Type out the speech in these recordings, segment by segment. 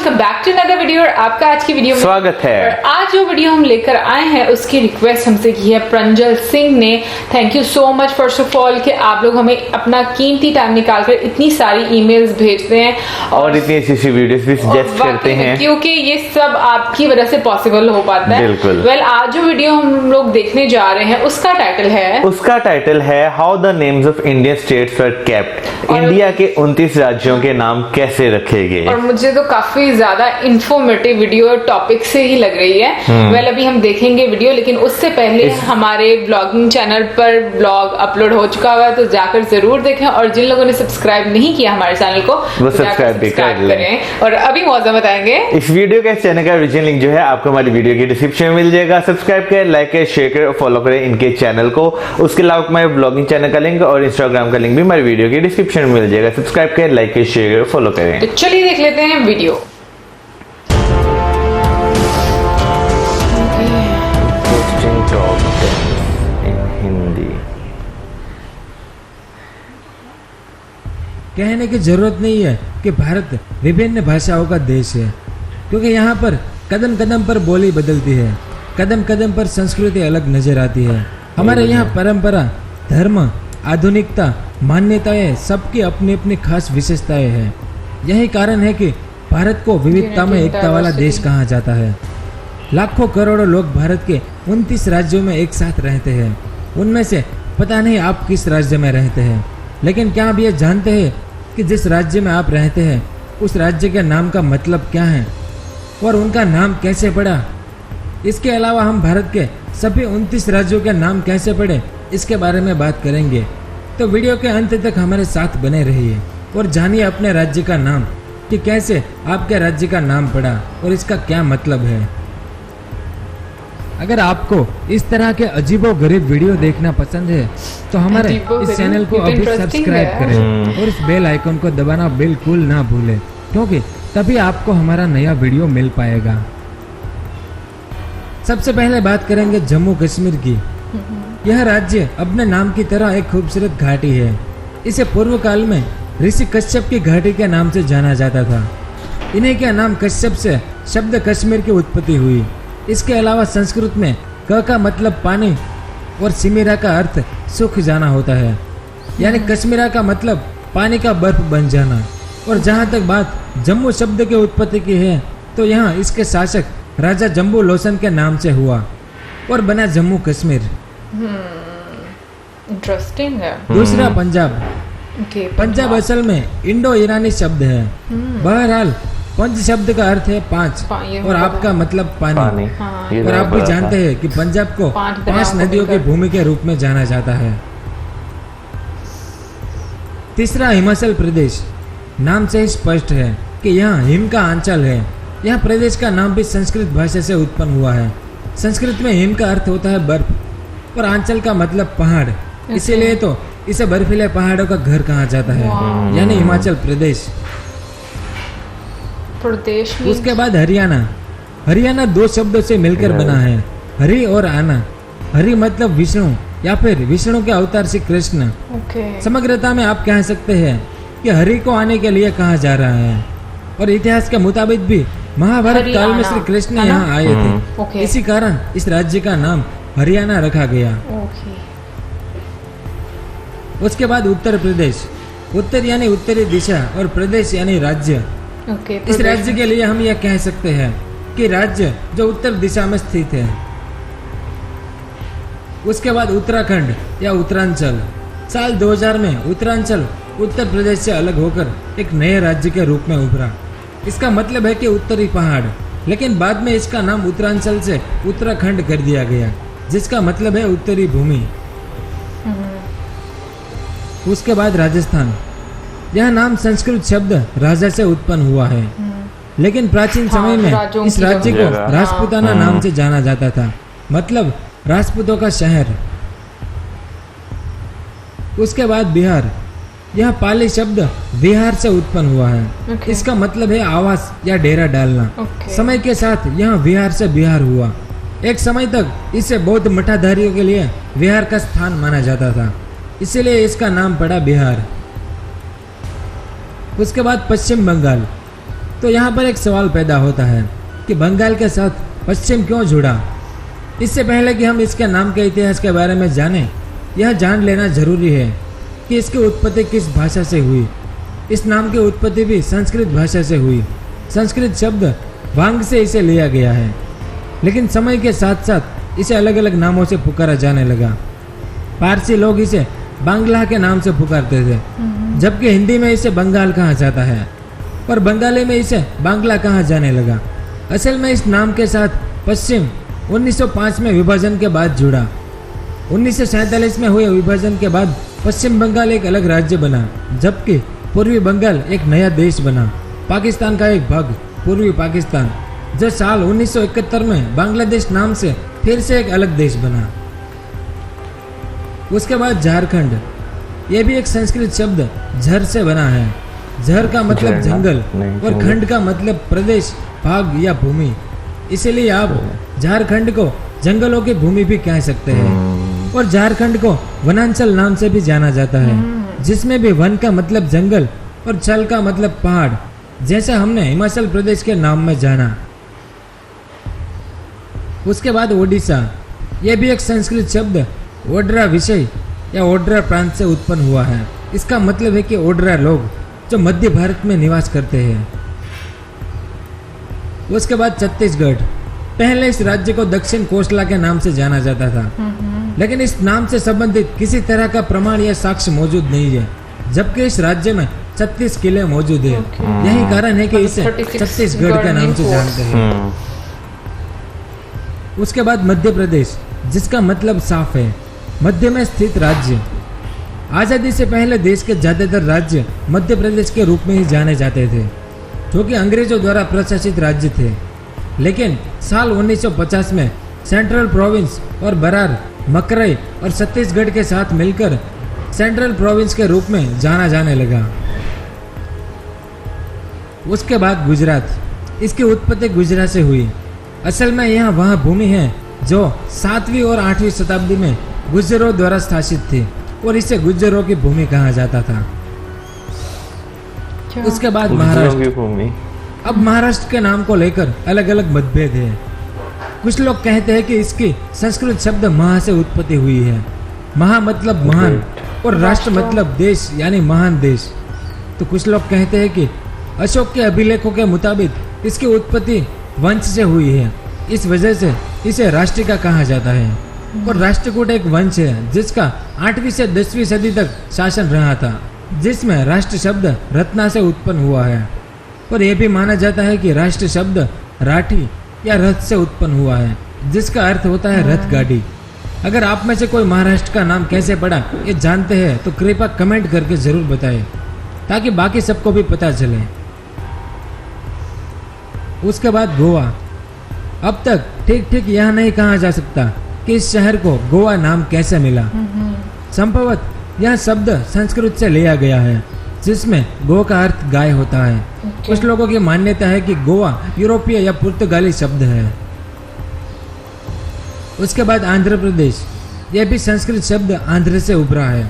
Welcome back to another video. और आपका आज की वीडियो में स्वागत है। और आज जो वीडियो हम लेकर आए हैं उसकी रिक्वेस्ट हमसे की है प्रंजल सिंह ने। Thank you so much first of all कि आप लोग हमें अपना कीमती टाइम निकालकर इतनी सारी ईमेल्स भेजते हैं और इतनी अच्छी वीडियोस भी सजेस्ट करते हैं, क्योंकि ये सब आपकी वजह से पॉसिबल हो पाता है। बिल्कुल। वेल, आज जो वीडियो हम लोग देखने जा रहे हैं उसका टाइटल है how the names of Indian states were kept. India के 29 राज्यों के नाम कैसे रखे गए। और मुझे तो काफी ज्यादा इंफॉर्मेटिव वीडियो टॉपिक से ही लग रही है। वेल, अभी हम देखेंगे वीडियो, लेकिन उससे पहले हमारे ब्लॉगिंग चैनल पर ब्लॉग अपलोड हो चुका हुआ है, तो जाकर जरूर देखें। और जिन लोगों ने सब्सक्राइब नहीं किया हमारे चैनल को वो सब्सक्राइब भी कर लें। और अभी मौजूद बताएंगे इस वीडियो के चैनल का ओरिजिनल लिंक जो है आपको हमारी वीडियो की डिस्क्रिप्शन में मिल जाएगा। सब्सक्राइब करें, लाइक करें, शेयर करें और फॉलो करें इनके चैनल को। उसके अलावा हमारे ब्लॉगिंग चैनल का लिंक और इंस्टाग्राम का लिंक भी हमारी वीडियो की डिस्क्रिप्शन में मिल जाएगा। सब्सक्राइब करें, लाइक करें, शेयर करें, फॉलो करें। तो चलिए देख लेते हैं वीडियो। कहने की जरूरत नहीं है कि भारत विभिन्न भाषाओं का देश है, क्योंकि यहाँ पर कदम कदम पर बोली बदलती है, कदम कदम पर संस्कृति अलग नजर आती है। हमारे यहाँ परंपरा, धर्म, आधुनिकता, मान्यताएं सबकी अपनी अपनी खास विशेषताएं हैं। यही कारण है कि भारत को विविधता में एकता वाला देश कहा जाता है। लाखों करोड़ों लोग भारत के 29 राज्यों में एक साथ रहते हैं। उनमें से पता नहीं आप किस राज्य में रहते हैं, लेकिन क्या आप ये जानते हैं कि जिस राज्य में आप रहते हैं उस राज्य के नाम का मतलब क्या है और उनका नाम कैसे पड़ा। इसके अलावा हम भारत के सभी 29 राज्यों के नाम कैसे पड़े इसके बारे में बात करेंगे। तो वीडियो के अंत तक हमारे साथ बने रहिए और जानिए अपने राज्य का नाम, कि कैसे आपके राज्य का नाम पड़ा और इसका क्या मतलब है। अगर आपको इस तरह के अजीबोगरीब वीडियो देखना पसंद है तो हमारे इस चैनल को अभी सब्सक्राइब करें और इस बेल आइकन को दबाना बिल्कुल ना भूलें, क्योंकि तभी आपको हमारा नया वीडियो मिल पाएगा। सबसे पहले बात करेंगे जम्मू कश्मीर की। यह राज्य अपने नाम की तरह एक खूबसूरत घाटी है। इसे पूर्व काल में ऋषि कश्यप की घाटी के नाम से जाना जाता था। इन्हीं के नाम कश्यप से शब्द कश्मीर की उत्पत्ति हुई। इसके अलावा संस्कृत में क का मतलब पानी और सिमिरा का अर्थ सूख जाना होता है, यानी कश्मीरा का मतलब पानी का बर्फ बन जाना। और जहाँ तक बात जम्मू शब्द की उत्पत्ति की है तो यहाँ इसके शासक राजा जम्बू लोचन के नाम से हुआ और बना जम्मू कश्मीर। इंटरेस्टिंग है। दूसरा पंजाब। पंजाब असल में इंडो ईरानी शब्द है। बहरहाल पंज शब्द का अर्थ है पांच और आपका मतलब पानी। और आप भी जानते हैं कि पंजाब को 5 नदियों की भूमि के रूप में जाना जाता है। तीसरा हिमाचल प्रदेश। नाम से ही स्पष्ट है कि यहाँ हिम का आंचल है। यह प्रदेश का नाम भी संस्कृत भाषा से उत्पन्न हुआ है। संस्कृत में हिम का अर्थ होता है बर्फ और आंचल का मतलब पहाड़, इसीलिए तो इसे बर्फीले पहाड़ों का घर कहा जाता है, यानी हिमाचल प्रदेश। उसके बाद हरियाणा। हरियाणा 2 शब्दों से मिलकर बना है, हरि और आना। हरि मतलब विष्णु या फिर विष्णु के अवतार श्री कृष्ण। समग्रता में आप कह सकते हैं कि हरि को आने के लिए कहा जा रहा है। और इतिहास के मुताबिक भी महाभारत काल में श्री कृष्ण यहाँ आए थे, इसी कारण इस राज्य का नाम हरियाणा रखा गया। उसके बाद उत्तर प्रदेश। उत्तर यानी उत्तरी दिशा और प्रदेश यानी राज्य। इस राज्य के लिए हम यह कह सकते हैं कि राज्य जो उत्तर दिशा में स्थित है। उसके बाद उत्तराखंड या उत्तरांचल। साल 2000 में उत्तरांचल उत्तर प्रदेश से अलग होकर एक नए राज्य के रूप में उभरा। इसका मतलब है कि उत्तरी पहाड़, लेकिन बाद में इसका नाम उत्तरांचल से उत्तराखंड कर दिया गया, जिसका मतलब है उत्तरी भूमि। उसके बाद राजस्थान। यह नाम संस्कृत शब्द राजा से उत्पन्न हुआ है, लेकिन प्राचीन समय में इस राज्य को राजपूताना नाम से जाना जाता था, मतलब राजपूतों का शहर। उसके बाद बिहार। यह पाली शब्द विहार से उत्पन्न हुआ है। इसका मतलब है आवास या डेरा डालना। समय के साथ यह विहार से बिहार हुआ। एक समय तक इसे बौद्ध मठाधारियों के लिए विहार का स्थान माना जाता था, इसीलिए इसका नाम पड़ा बिहार। उसके बाद पश्चिम बंगाल। तो यहाँ पर एक सवाल पैदा होता है कि बंगाल के साथ पश्चिम क्यों जुड़ा। इससे पहले कि हम इसके नाम के इतिहास के बारे में जानें, यह जान लेना जरूरी है कि इसकी उत्पत्ति किस भाषा से हुई। इस नाम की उत्पत्ति भी संस्कृत भाषा से हुई। संस्कृत शब्द वांग से इसे लिया गया है, लेकिन समय के साथ साथ इसे अलग अलग नामों से पुकारा जाने लगा। पारसी लोग इसे बांग्ला के नाम से पुकारते थे, जबकि हिंदी में इसे बंगाल कहा जाता है और बंगाली में इसे बांग्ला कहा जाने लगा। असल में इस नाम के साथ पश्चिम 1905 में विभाजन के बाद जुड़ा। 1947 में हुए विभाजन के बाद पश्चिम बंगाल एक अलग राज्य बना, जबकि पूर्वी बंगाल एक नया देश बना, पाकिस्तान का एक भाग पूर्वी पाकिस्तान, जो साल 1971 में बांग्लादेश नाम से फिर से एक अलग देश बना। उसके बाद झारखंड, यह भी एक संस्कृत शब्द झर से बना है। झर का मतलब जंगल और खंड का मतलब प्रदेश, भाग या भूमि। इसलिए आप झारखंड को जंगलों की भूमि भी कह सकते हैं और झारखंड को वनांचल नाम से भी जाना जाता है, जिसमें भी वन का मतलब जंगल और चल का मतलब पहाड़, जैसा हमने हिमाचल प्रदेश के नाम में जाना। उसके बाद ओडिशा, यह भी एक संस्कृत शब्द ओड्रा विषय या ओड्रा प्रांत से उत्पन्न हुआ है। इसका मतलब है कि ओड्रा लोग जो मध्य भारत में निवास करते हैं। उसके बाद छत्तीसगढ़, पहले इस राज्य को दक्षिण कोसला के नाम से जाना जाता था, लेकिन इस नाम से संबंधित किसी तरह का प्रमाण या साक्ष्य मौजूद नहीं है, जबकि इस राज्य में 36 किले मौजूद है। यही कारण है कि इसे छत्तीसगढ़ के नाम से जानते हैं। उसके बाद मध्य प्रदेश, जिसका मतलब साफ है, मध्य में स्थित राज्य। आजादी से पहले देश के ज्यादातर राज्य मध्य प्रदेश के रूप में ही जाने जाते थे, जो कि अंग्रेजों द्वारा प्रशासित राज्य थे। लेकिन साल 1950 में सेंट्रल प्रोविंस और बरार, मकरई और छत्तीसगढ़ के साथ मिलकर सेंट्रल प्रोविंस के रूप में जाना जाने लगा। उसके बाद गुजरात, इसकी उत्पत्ति गुजरात से हुई। असल में यह वह भूमि है जो 7वीं और 8वीं शताब्दी में गुर्जरों द्वारा शासित थी और इसे गुर्जरों की भूमि कहा जाता था। उसके बाद महाराष्ट्र। अब महाराष्ट्र के नाम को लेकर अलग अलग मतभेद है। कुछ लोग कहते हैं कि इसकी संस्कृत शब्द महा से उत्पत्ति हुई है। महा मतलब महान और राष्ट्र मतलब देश यानी महान देश। तो कुछ लोग कहते हैं कि अशोक के अभिलेखों के मुताबिक इसकी उत्पत्ति वंश से हुई है, इस वजह से इसे राष्ट्रिका कहा जाता है। और राष्ट्रकूट एक वंश है जिसका 8वीं से 10वीं सदी तक शासन रहा था, जिसमें राष्ट्र शब्द रत्ना से उत्पन्न हुआ है। और यह भी माना जाता है कि राष्ट्र शब्द राठी या रथ से उत्पन्न हुआ है, जिसका अर्थ होता है रथ गाड़ी। अगर आप में से कोई महाराष्ट्र का नाम कैसे पड़ा ये जानते हैं तो कृपया कमेंट करके जरूर बताएं, ताकि बाकी सबको भी पता चले। उसके बाद गोवा। अब तक ठीक यह नहीं कहा जा सकता कि इस शहर को गोवा नाम कैसे मिला। संभवतः यह शब्द संस्कृत से लिया गया है, जिसमें गो का अर्थ गाय होता है। कुछ लोगों की मान्यता है कि गोवा यूरोपीय या पुर्तगाली शब्द है। उसके बाद आंध्र प्रदेश, यह भी संस्कृत शब्द आंध्र से उभरा है।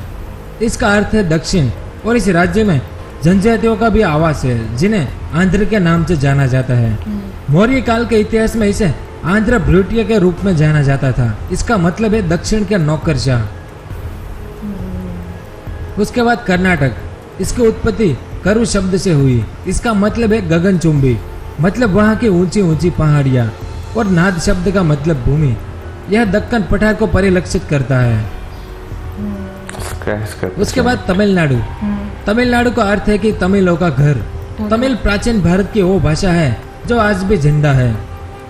इसका अर्थ है दक्षिण और इस राज्य में जनजातियों का भी आवास है, जिन्हें आंध्र के नाम से जाना जाता है। मौर्य काल के इतिहास में इसे आंध्र भ्रूटिया के रूप में जाना जाता था। इसका मतलब है दक्षिण के नौकरशाह। उसके बाद कर्नाटक, इसकी उत्पत्ति करु शब्द से हुई। इसका मतलब है गगनचुंबी, मतलब वहाँ की ऊंची ऊंची पहाड़ियाँ। और नाद शब्द का मतलब भूमि। यह दक्कन पठार को परिलक्षित करता है। उसके बाद तमिलनाडु। तमिलनाडु का अर्थ है कि तमिलों का घर। तमिल प्राचीन भारत की वो भाषा है जो आज भी जिंदा है।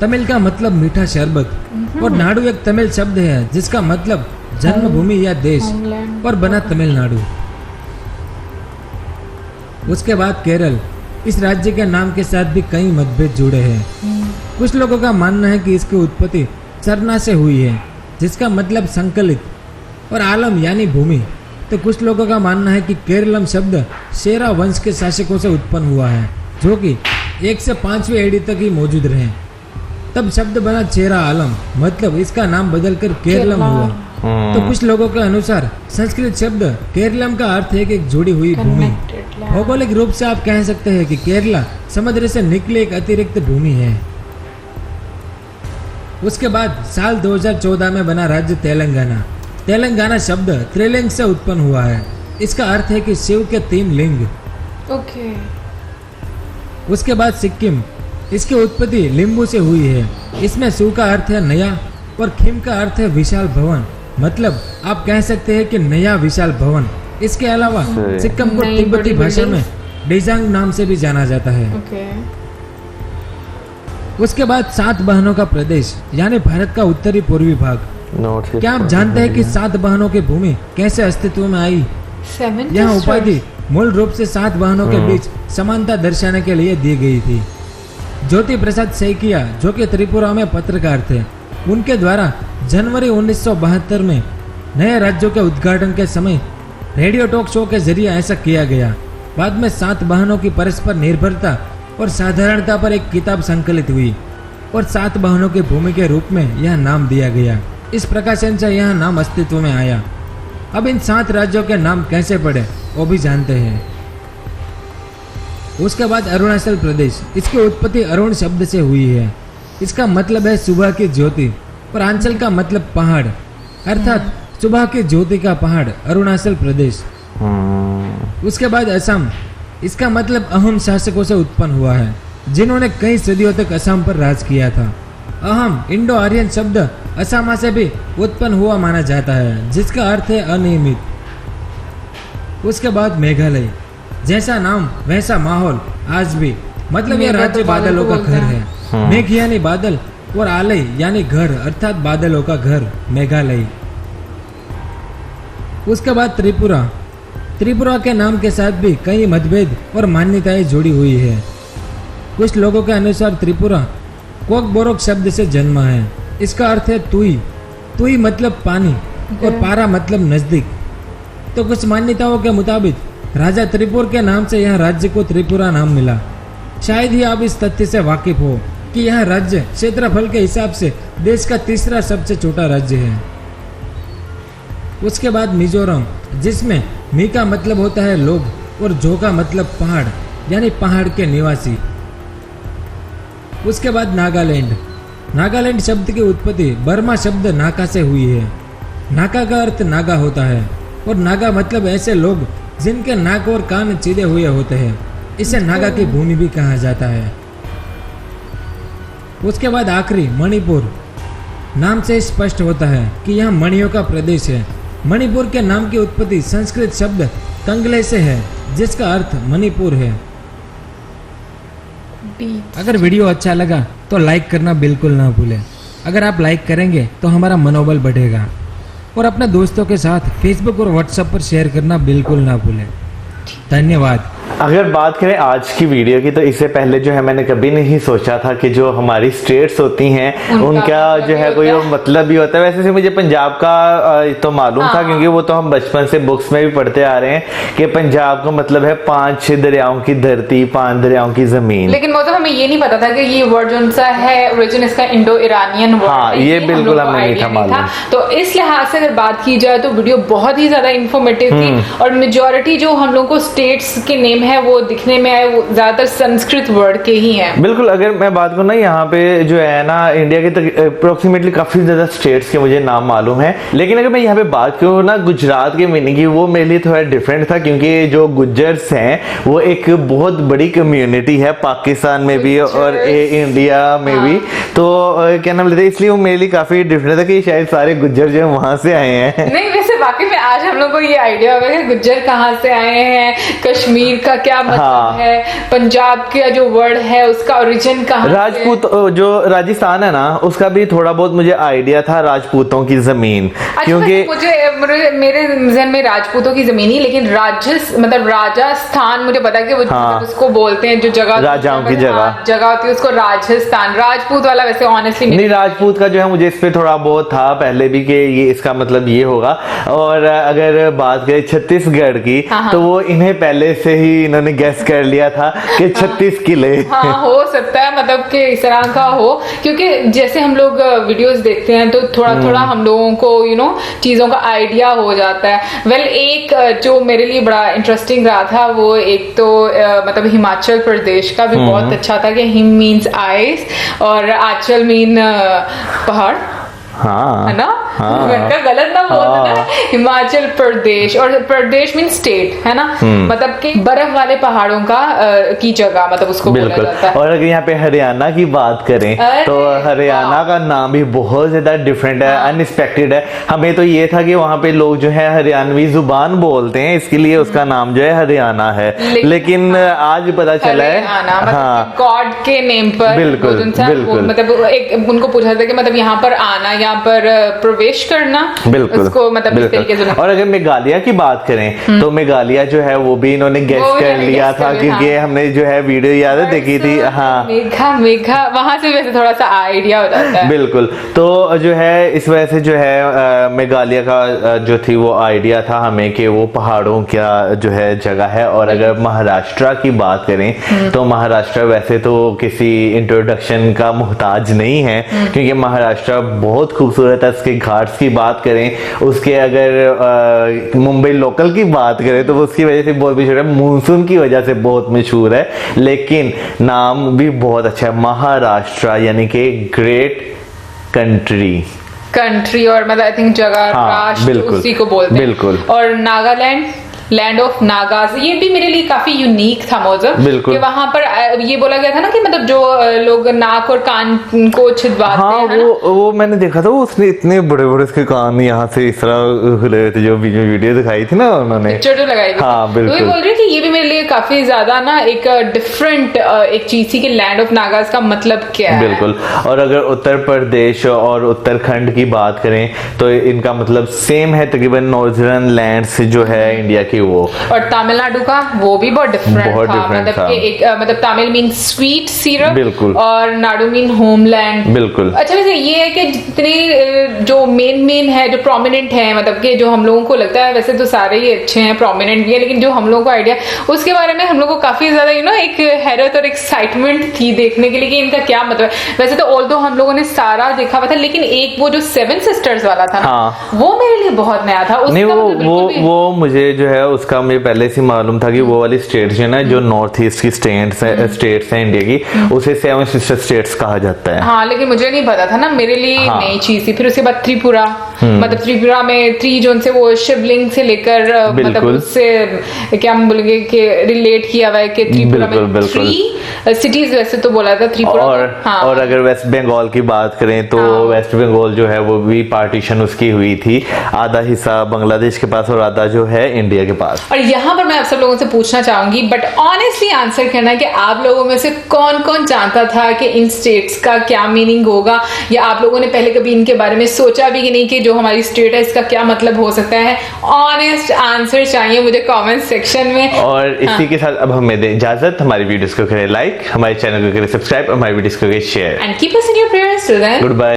तमिल का मतलब मीठा शरबत और नाडु एक तमिल शब्द है जिसका मतलब जन्मभूमि या देश और बना तमिलनाडु। उसके बाद केरल, इस राज्य के नाम के साथ भी कई मतभेद जुड़े हैं। कुछ लोगों का मानना है कि इसकी उत्पत्ति सरना से हुई है, जिसका मतलब संकलित, और आलम यानी भूमि। तो कुछ लोगों का मानना है कि केरलम शब्द शेरा वंश के शासकों से उत्पन्न हुआ है, जो कि 1 से 5वीं एडी तक ही मौजूद रहे। तब शब्द बना चेहरा आलम, मतलब इसका नाम बदलकर केरलम हुआ। तो कुछ लोगों के अनुसार संस्कृत शब्द केरलम का अर्थ है कि एक जुड़ी हुई भूमि। भौगोलिक रूप से आप कह सकते हैं कि केरला समुद्र से निकली एक अतिरिक्त भूमि है। उसके बाद साल 2014 में बना राज्य तेलंगाना। तेलंगाना शब्द त्रिलिंग से उत्पन्न हुआ है। इसका अर्थ है कि शिव के 3 लिंग। ओके। उसके बाद सिक्किम, इसकी उत्पत्ति लिम्बू से हुई है। इसमें सु का अर्थ है नया और खिम का अर्थ है विशाल भवन, मतलब आप कह सकते हैं कि नया विशाल भवन। इसके अलावा सिक्किम को नई तिब्बती बड़ी भाषा में बिल्डिंग्स। डिजांग नाम से भी जाना जाता है। ओके। उसके बाद 7 बहनों का प्रदेश, यानी भारत का उत्तरी पूर्वी भाग। क्या आप जानते हैं कि 7 बहनों की भूमि कैसे अस्तित्व में आई? 7 यह उपाधि मूल रूप से 7 बहनों के बीच समानता दर्शाने के लिए दी गई थी। ज्योति प्रसाद सैकिया, जो कि त्रिपुरा में पत्रकार थे, उनके द्वारा जनवरी 1972 में नए राज्यों के उद्घाटन के समय रेडियो टॉक शो के जरिए ऐसा किया गया। बाद में 7 बहनों की परस्पर निर्भरता और साधारणता पर एक किताब संकलित हुई और 7 बहनों की भूमि के रूप में यह नाम दिया गया। इस प्रकाशन से यह नाम अस्तित्व में आया। अब इन 7 राज्यों के नाम कैसे पड़े वो भी जानते हैं। उसके बाद अरुणाचल प्रदेश, इसकी उत्पत्ति अरुण शब्द से हुई है। इसका मतलब है सुबह की ज्योति और आंचल का मतलब पहाड़, अर्थात सुबह की ज्योति का पहाड़ अरुणाचल प्रदेश। उसके बाद असम, इसका मतलब अहम शासकों से उत्पन्न हुआ है, जिन्होंने कई सदियों तक असम पर राज किया था। अहम इंडो आर्यन शब्द असामा से भी उत्पन्न हुआ माना जाता है, जिसका अर्थ है अनियमित। उसके बाद मेघालय, जैसा नाम वैसा माहौल आज भी, मतलब यह राज्य बादलों का घर है। मेघ यानी बादल और आलय यानी घर, अर्थात बादलों का घर मेघालय। उसके बाद त्रिपुरा, त्रिपुरा के नाम के साथ भी कई मतभेद और मान्यताएं जुड़ी हुई है। कुछ लोगों के अनुसार त्रिपुरा कोकबोरोक शब्द से जन्मा है। इसका अर्थ है तुई, तुई मतलब पानी और पारा मतलब नजदीक। तो कुछ मान्यताओं के मुताबिक राजा त्रिपुर के नाम से यह राज्य को त्रिपुरा नाम मिला। शायद ही आप इस तथ्य से वाकिफ हो कि यह राज्य क्षेत्रफल के हिसाब से देश का 3रा सबसे छोटा राज्य है। उसके बाद मिजोरम, जिसमें मी का मतलब होता है लोग और जो का मतलब पहाड़, यानी पहाड़ के निवासी। उसके बाद नागालैंड, नागालैंड शब्द की उत्पत्ति बर्मा शब्द नाका से हुई है। नाका का अर्थ नागा होता है और नागा मतलब ऐसे लोग जिनके नाक और कान चिरे हुए होते हैं। इसे नागा की भूमि भी कहा जाता है। उसके बाद आखिरी मणिपुर, नाम से स्पष्ट होता है कि यह मणियों का प्रदेश है। मणिपुर के नाम की उत्पत्ति संस्कृत शब्द तंगले से है, जिसका अर्थ मणिपुर है। अगर वीडियो अच्छा लगा तो लाइक करना बिल्कुल ना भूलें। अगर आप लाइक करेंगे तो हमारा मनोबल बढ़ेगा और अपने दोस्तों के साथ फेसबुक और व्हाट्सएप पर शेयर करना बिल्कुल ना भूलें। धन्यवाद। अगर बात करें आज की वीडियो की, तो इससे पहले जो है मैंने कभी नहीं सोचा था कि जो हमारी स्टेट्स होती हैं उनका जो है कोई मतलब भी होता है। वैसे से मुझे पंजाब का तो मालूम था, क्योंकि वो तो हम बचपन से बुक्स में भी पढ़ते आ रहे हैं कि पंजाब का मतलब है 5 दरियाओं की धरती, 5 दरियाओं की जमीन। लेकिन वो तो हमें ये नहीं पता था कि ये वर्ड जो सा है ओरिजिन इसका इंडो ईरानियन वर्ड हाँ, है। ये बिल्कुल हमें नहीं था मालूम। तो इस लिहाज से अगर बात की जाए तो वीडियो बहुत ही ज्यादा इंफॉर्मेटिव थी और मेजोरिटी जो हम लोग को स्टेट्स के नेम है वो दिखने में आए वो ज्यादातर संस्कृत वर्ड के ही हैं। बिल्कुल। अगर मैं बात करूँ ना, यहाँ पे जो है ना इंडिया के अप्रोक्सीमेटली काफी ज्यादा स्टेट्स के मुझे नाम मालूम है, लेकिन अगर मैं यहाँ पे बात करूँ ना गुजरात के मीनिंग की, वो मेरे लिए थोड़ा डिफरेंट था, क्योंकि जो गुज्जर्स हैं वो एक बहुत बड़ी कम्युनिटी है पाकिस्तान में भी और इंडिया में भी। तो क्या नाम लेते हैं, इसलिए वो मेरे लिए काफी डिफरेंट था कि शायद सारे गुज्जर जो है वहां से आए हैं। नहीं, वैसे वाकई में आज हम लोग को ये आइडिया होगा कि गुज्जर कहाँ से आए हैं, कश्मीर का क्या मतलब है, पंजाब का जो वर्ड है उसका ओरिजिन कहाँ, राजपूत जो राजस्थान है ना उसका भी थोड़ा बहुत मुझे आइडिया था, राजपूतों की जमीन। क्योंकि मुझे मेरे जहन में राजपूतों की जमीन ही, लेकिन मतलब राजस्थान मुझे पता है कि वो उसको बोलते हैं जो जगह राजाओं की जगह होती है उसको राजस्थान। राजपूत वाला वैसे ऑनेस्टली नहीं, राजपूत का जो है मुझे इस पे थोड़ा बहुत था पहले भी कि ये इसका मतलब ये होगा। और अगर अगर बात करें छत्तीसगढ़ की, हाँ। तो वो इन्हें पहले से ही इन्होंने गेस कर लिया था कि 36 किले। हाँ, हो सकता है, मतलब कि इस तरह का हो, क्योंकि जैसे हम लोग वीडियोस देखते हैं तो थोड़ा थोड़ा हम लोगों को चीजों का आइडिया हो जाता है। वेल, एक जो मेरे लिए बड़ा इंटरेस्टिंग रहा था, वो एक तो मतलब हिमाचल प्रदेश का भी बहुत अच्छा था कि हिम मीन्स आइस और आंचल मीन पहाड़, हाँ, है ना? हाँ, मैंने गलत ना बोल देना। हिमाचल प्रदेश, और प्रदेश मीन स्टेट, है ना? मतलब कि बर्फ वाले पहाड़ों का की जगह, मतलब उसको बोला बिल्कुल। जाता है। और अगर यहाँ पे हरियाणा की बात करें तो हरियाणा का नाम भी बहुत ज्यादा डिफरेंट है, अनएक्सपेक्टेड है। हमें तो ये था कि वहाँ पे लोग जो है हरियाणवी जुबान बोलते हैं, इसके लिए उसका नाम जो है हरियाणा है, लेकिन आज पता चला है हाँ, गॉड के नेम पर बिल्कुल, बिल्कुल। मतलब एक उनको पूछा था कि मतलब यहाँ पर आना, यहाँ पर प्रवेश करना, बिल्कुल, उसको मतलब इस तरीके से। और अगर मेघालय की बात करें तो मेघालय जो है वो भी इन्होंने गेस कर लिया था, क्योंकि हमने जो है वीडियो याद है देखी थी। हाँ, मेघा वहां से वैसे थोड़ा सा आइडिया हो जाता है। बिल्कुल। तो जो है इस वजह से जो है मेघालय का जो थी वो आइडिया था हमें कि वो पहाड़ों का जो है जगह है। और अगर महाराष्ट्र की बात करें तो महाराष्ट्र वैसे तो किसी इंट्रोडक्शन का मोहताज नहीं है, क्योंकि महाराष्ट्र बहुत खूबसूरत है। उसके घाट्स की बात करें, उसके अगर मुंबई लोकल की बात करें तो उसकी वजह से बहुत मशहूर है, मानसून की वजह से बहुत मशहूर है, लेकिन नाम भी बहुत अच्छा है, महाराष्ट्र, यानी कि ग्रेट कंट्री। और मतलब आई थिंक जगह, राष्ट्र, उसी को बोलते हैं। बिल्कुल। और नागालैंड, लैंड ऑफ नागाज, ये भी मेरे लिए काफी यूनिक था मौजूद, कि वहां पर ये बोला गया था ना कि मतलब जो लोग नाक और कान को छिदवाते हाँ, हैं, वो मैंने देखा था, वो उसने इतने बड़े बड़े उसके कान यहाँ से इस तरह खुले हुए थे, जो बीच में वीडियो दिखाई थी ना उन्होंने, पिक्चर जो लगाई थी। हाँ, बिल्कुल। तो ये बोल रही कि ये भी मेरे लिए काफी ज्यादा ना एक डिफरेंट एक चीज थी कि लैंड ऑफ नागाज का मतलब क्या है। बिल्कुल। और अगर उत्तर प्रदेश और उत्तराखंड की बात करें तो इनका मतलब सेम है, तकरीबन नॉर्दर्न लैंड्स जो है इंडिया की वो। और तमिलनाडु का वो भी बहुत डिफरेंट था, मतलब कि एक मतलब तमिल मीन स्वीट सिरप, बिल्कुल, और नाडु मीन होमलैंड, बिल्कुल। अच्छा, वैसे ये है कि जितने जो मेन है, जो प्रोमिनेंट है, मतलब कि जो हम लोगों को लगता है, वैसे तो सारे ही अच्छे हैं, प्रोमिनेंट भी है, लेकिन जो हम लोगों को आइडिया उसके बारे में हम लोग को काफी ज्यादा एक हैरत और एक्साइटमेंट थी देखने के लिए कि इनका क्या मतलब है। वैसे तो ऑल्दो हम लोगों ने सारा देखा हुआ था, लेकिन एक वो जो 7 सिस्टर्स वाला था, हाँ, वो मेरे लिए बहुत नया था। नहीं, वो मुझे जो है उसका मुझे पहले से मालूम था कि वो वाली स्टेट्स जो ना, जो नॉर्थ ईस्ट की स्टेट्स हैं इंडिया की, उसे 7 सिस्टर स्टेट्स कहा जाता है। हाँ, लेकिन मुझे नहीं पता था ना, मेरे लिए नई चीज थी। फिर उसके बाद त्रिपुरा, मतलब त्रिपुरा में 3 जोन से वो शिवलिंग से लेकर मतलब उससे क्या हम बोलेंगे कि रिलेट किया हुआ है कि त्रिपुरा में 3 सिटीज वैसे तो बोला था त्रिपुरा। और अगर वेस्ट बंगाल की बात करें तो वेस्ट बंगाल जो है वो भी पार्टीशन उसकी हुई थी, आधा हिस्सा बांग्लादेश के पास और आधा जो है इंडिया के पास। और यहाँ पर मैं आप सब लोगों से पूछना चाहूंगी, बट ऑनेस्टली आंसर करना कि आप लोगों में से कौन कौन जानता था कि इन स्टेट्स का क्या मीनिंग होगा, या आप लोगों ने पहले कभी इनके बारे में सोचा भी कि नहीं कि जो हमारी स्टेट है इसका क्या मतलब हो सकता है। ऑनेस्ट आंसर चाहिए मुझे कमेंट सेक्शन में। और इसी के साथ अब हमें दे इजाजत, हमारी वीडियोस को करें लाइक, हमारे चैनल को करें सब्सक्राइब, हमारी वीडियोस को करें share, and keep us in your prayers till then, good bye.